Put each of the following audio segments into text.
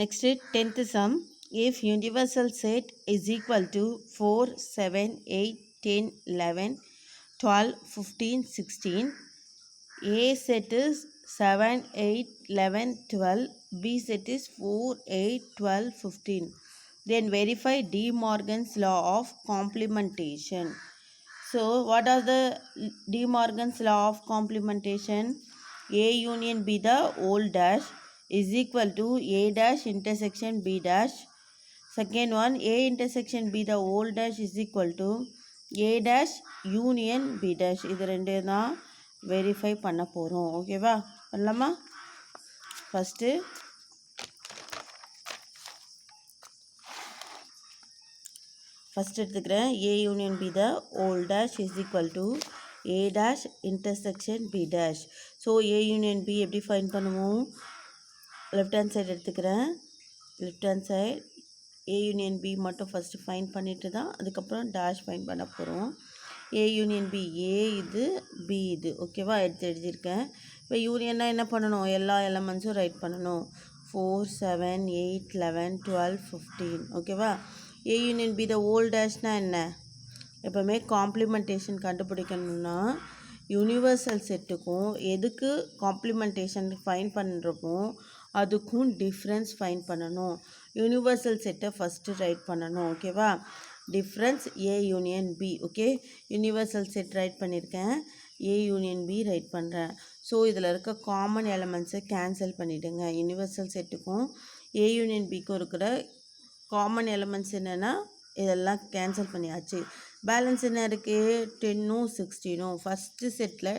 Next, 10th sum. If universal set is equal to 4, 7, 8, 10, 11, 12, 15, 16. A set is 7, 8, 11, 12. B set is 4, 8, 12, 15. Then verify De Morgan's law of complementation. So, what are the De Morgan's law of complementation? A union B the whole dash is equal to A dash intersection B dash. Second one, A intersection B the whole dash is equal to A dash union B dash. இது ரெண்டு தான் verify பண்ண போகிறோம். ஓகேவா, பண்ணலாமா? First எடுத்துக்கிறேன். A union B the whole dash is equal to A dash intersection B dash. So A union B எப்படி find பண்ணுவோம்? லெஃப்ட் ஹேண்ட் சைடு எடுத்துக்கிறேன். Left hand side A union B மட்டும் ஃபஸ்ட்டு ஃபைண்ட் பண்ணிட்டு தான் அதுக்கப்புறம் dash find பண்ண போகிறோம். A union B, A இது B இது, ஓகேவா? எழுதியிருக்கேன். இப்போ யூனியன்னா என்ன பண்ணணும்? எல்லா எலமெண்ட்ஸும் ரைட் பண்ணணும். 4, 7, 8, 11, 12, 15, ஓகேவா? A union B the whole டேஷ்னால் என்ன? எப்போவுமே காம்ப்ளிமெண்டேஷன் கண்டுபிடிக்கணும்னா யூனிவர்சல் செட்டுக்கும் எதுக்கு காம்ப்ளிமெண்டேஷன் ஃபைன் பண்ணுறப்போ அதுக்கும் டிஃப்ரென்ஸ் ஃபைன் பண்ணணும். யூனிவர்சல் செட்டை ஃபஸ்ட்டு ரைட் பண்ணணும். ஓகேவா? Difference A union B. Okay, universal set right பண்ணியிருக்கேன். A யூனியன் B ரைட் பண்ணுறேன். ஸோ இதில் இருக்க காமன் எலமெண்ட்ஸை கேன்சல் பண்ணிவிடுங்க. யூனிவர்சல் செட்டுக்கும் A யூனியன் Bக்கும் இருக்கிற காமன் எலமெண்ட்ஸ் என்னென்னா இதெல்லாம் கேன்சல் பண்ணியாச்சு. பேலன்ஸ் என்ன இருக்குது? 10ம் 16ம். ஃபஸ்ட்டு செட்டில்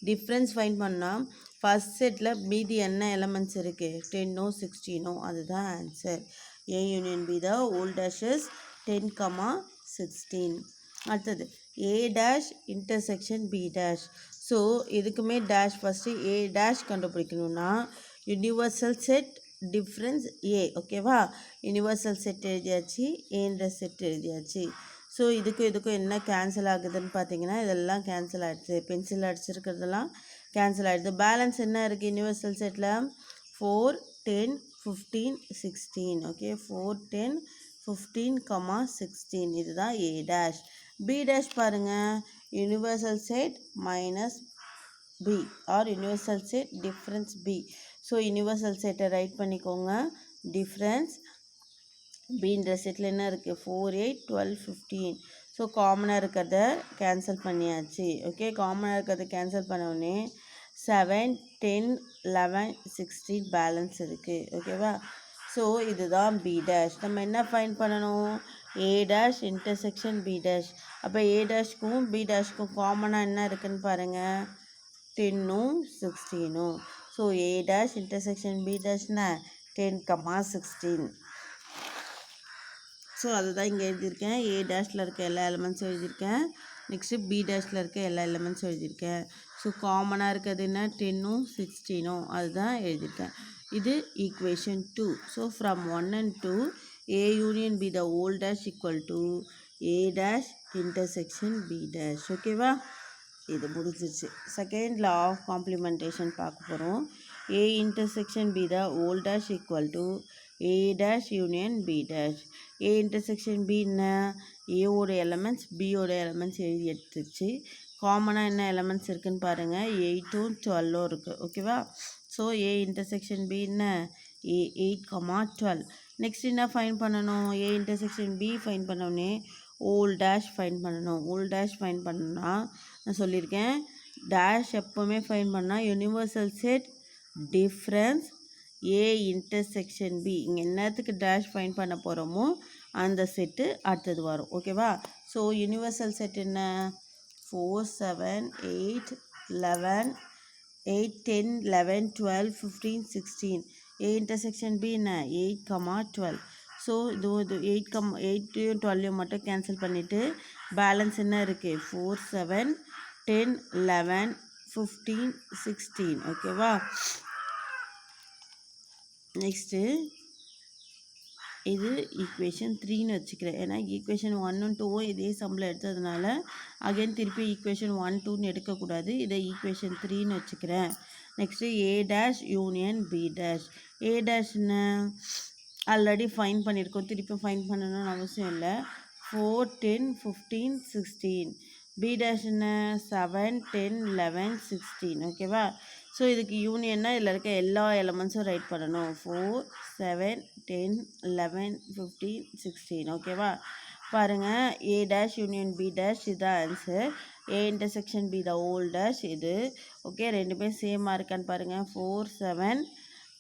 டிஃப்ரென்ஸ் ஃபைண்ட் பண்ணால் ஃபஸ்ட் செட்டில் மீதி என்ன எலமெண்ட்ஸ் இருக்குது? 10ம் 16ம். அதுதான் answer. A union B the whole dashes 10, 16. அடுத்தது A dash intersection B dash. So இதுக்குமே டேஷ் ஃபஸ்ட்டு A டேஷ் கண்டுபிடிக்கணும்னா யூனிவர்சல் செட் டிஃப்ரென்ஸ் A. ஓகேவா? யூனிவர்சல் செட் எழுதியாச்சு, ஏன்ற செட் எழுதியாச்சு. ஸோ இதுக்கும் என்ன கேன்சல் ஆகுதுன்னு பார்த்தீங்கன்னா இதெல்லாம் கேன்சல் ஆகிடுது. பென்சில் அடிச்சிருக்கிறதெல்லாம் கேன்சல் ஆகிடுது. பேலன்ஸ் என்ன இருக்குது யூனிவர்சல் செட்டில்? 4, 10, 15, 16. ஓகே, 4, 10, 15, 16. இதுதான் A டேஷ். B டேஷ் பாருங்கள், universal set minus B or universal set difference B. So universal செட்டை ரைட் பண்ணிக்கோங்க. டிஃப்ரென்ஸ் Bன்ற செட்டில் என்ன இருக்குது? 4, 8, 12, 15. ஸோ காமனாக இருக்கிறத கேன்சல் பண்ணியாச்சு. ஓகே, காமனாக இருக்கிறத கேன்சல் பண்ணோடனே 7, 10, 11, 16 பேலன்ஸ் இருக்குது. ஓகேவா? ஸோ இதுதான் B டேஷ். நம்ம என்ன ஃபைண்ட் பண்ணணும்? A dash intersection B dash. அப்போ A டேஷ்க்கும் B டேஷ்க்கும் காமனாக என்ன இருக்குதுன்னு பாருங்கள், 10ம் 16ம். So A dash intersection B டேஷ்னா 10, 16. ஸோ அதுதான் இங்கே எழுதியிருக்கேன். A டேஷில் இருக்க எல்லா எலமெண்ட்ஸும் எழுதியிருக்கேன். நெக்ஸ்ட்டு B டேஷில் இருக்க எல்லா எலமெண்ட்ஸும் எழுதியிருக்கேன். ஸோ காமனாக இருக்கிறது என்ன? 10ம் 16ம். அதுதான் எழுதியிருக்கேன். இது equation 2. So from 1 and 2 A union B the whole dash equal to A dash intersection B dash. ஓகேவா? இது முடிஞ்சிருச்சு. செகண்ட் லா ஆஃப் காம்ப்ளிமெண்டேஷன் பார்க்க போகிறோம். A intersection B the whole dash equal to A dash union B dash. A intersection B என்ன? ஏவோட elements பியோட elements எழுதி எடுத்துச்சு. காமனாக என்ன எலமெண்ட்ஸ் இருக்குதுன்னு பாருங்கள், 8ம் 12ம் இருக்குது. ஓகேவா? ஸோ A இன்டர்செக்ஷன் B என்ன? 8, 12. நெக்ஸ்ட் என்ன ஃபைன் பண்ணணும்? A இன்டர்செக்ஷன் B ஃபைன் பண்ணோடனே ஹோல் டேஷ் ஃபைன் பண்ணணும். ஹோல் டேஷ் ஃபைன் பண்ணணும்னா நான் சொல்லியிருக்கேன், டேஷ் எப்போவுமே ஃபைன் பண்ணால் universal set difference A intersection B. இங்கே என்னத்துக்கு டேஷ் ஃபைன் பண்ண போகிறோமோ அந்த செட்டு அடுத்தது வரும். ஓகேவா? ஸோ யூனிவர்சல் செட் என்ன? 4, 7, 8, 11, 8, 10, 11, 12, 15, 16. A இன்டர்செக்ஷன் B என்ன? 8, 12. ஸோ இது 8யும் 12யும் மட்டும் கேன்சல் பண்ணிவிட்டு பேலன்ஸ் என்ன இருக்குது? 4, 7, 10, 11, 15, 16. ஓகேவா? நெக்ஸ்ட்டு இது ஈக்குவேஷன் 3ன்னு வச்சுக்கிறேன். ஏன்னா ஈக்குவேஷன் 1ம் 2ம் இதே சம்மில் எடுத்ததுனால அகைன் திருப்பி ஈக்குவேஷன் 1, 2ன்னு எடுக்கக்கூடாது. இதை ஈக்குவேஷன் 3ன்னு வச்சுக்கிறேன். Next A dash union B dash. A dash என்ன? ஆல்ரெடி ஃபைன் பண்ணியிருக்கோம், திருப்பி ஃபைன் பண்ணணும்னு அவசியம் இல்லை. 4 10 15 16 பி டேஷ் என்ன 7 10 11 16 ஓகேவா. ஸோ இதுக்கு யூனியன்னா இதில் இருக்க எல்லா எலமெண்ட்ஸும் ரைட் பண்ணணும். 4 7 10 11 15 16 ஓகேவா. பாருங்கள், A dash union B dash இதுதான் answer. A intersection B the whole dash இது. ஓகே, ரெண்டுமே சேமாக இருக்கான்னு பாருங்கள். 4 7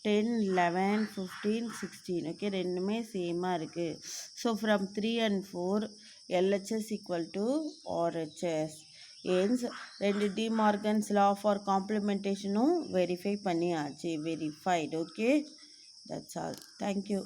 10 11 15 16 ஓகே, ரெண்டுமே சேமாக இருக்குது. So from 3 and 4 LHS equal to RHS. hence ரெண்டு டி மார்கன்ஸ் லா ஃபார் காம்ப்ளிமெண்டேஷனும் வெரிஃபை பண்ணியாச்சு, verified. Okay, that's all. Thank you.